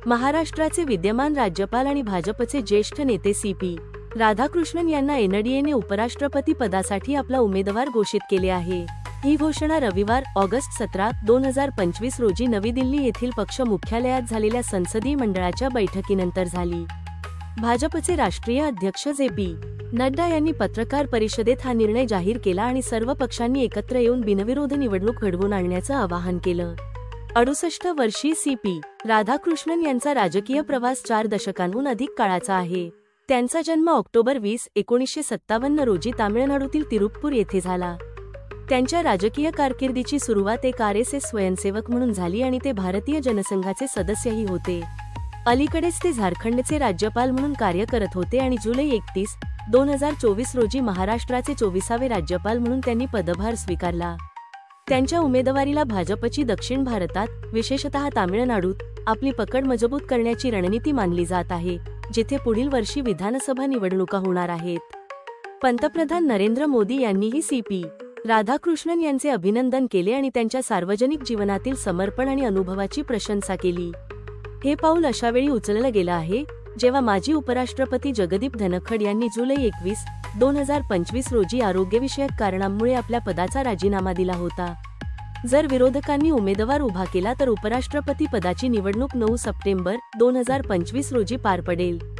महाराष्ट्राचे विद्यमान राज्यपाल आणि भाजपचे ज्येष्ठ नेते सी.पी. राधाकृष्णन यांना एनडीएने उपराष्ट्रपती पदासाठी आपला उमेदवार घोषित केले आहे। ही घोषणा रविवार ऑगस्ट 17, 2025 रोजी नवी दिल्ली येथील पक्ष मुख्यालयात झालेल्या संसदीय मंडळाच्या बैठकीनंतर झाली। भाजपचे राष्ट्रीय अध्यक्ष जे.पी. नड्डा यांनी पत्रकार परिषदेत हा निर्णय जाहीर केला आणि सर्व पक्षांनी एकत्र येऊन बिनविरोध निवडणूक घडवून आणण्याचं आवाहन केलं। 68 वर्षीय सी.पी. राधाकृष्णन यांचा राजकीय प्रवास 4 दशकांहून अधिक काळाचा आहे। त्यांचा जन्म ऑक्टोबर 20, 1957 रोजी तामिळनाडूतील तिरुप्पूर येथे झाला। त्यांच्या राजकीय कारकिर्दीची सुरुवात एक RSS स्वयंसेवक म्हणून झाली आणि ते भारतीय जनसंघाचे सदस्यही होते। अलीकडेच ते झारखंडचे राज्यपाल म्हणून कार्य करत होते आणि जुलै 31, 2024 रोजी महाराष्ट्राचे 24वे राज्यपाल म्हणून त्यांनी पदभार स्वीकारला। त्यांच्या उमेदवारीला भाजपची दक्षिण भारतात, विशेषतः तामिळनाडूत, आपली पकड मजबूत करण्याची रणनीती मानली जात आहे, जिथे पुढील वर्षी विधानसभा निवडणुका होणार आहेत। पंतप्रधान नरेंद्र मोदी यांनीही सी.पी. राधाकृष्णन यांचे अभिनंदन केले आणि त्यांच्या सार्वजनिक जीवनातील समर्पण आणि अनुभवाची प्रशंसा केली। हे पाऊल अशावेळी उचललं गेलं आहे जेव्हा माजी उपराष्ट्रपती जगदीप धनखड यांनी जुलै 21, 2025 रोजी आरोग्यविषयक कारणांमुळे आपल्या पदाचा राजीनामा दिला होता। जर विरोधकांनी उमेदवार उभा केला तर उपराष्ट्रपती पदाची निवडणूक 9 सप्टेंबर, 2025 रोजी पार पडेल।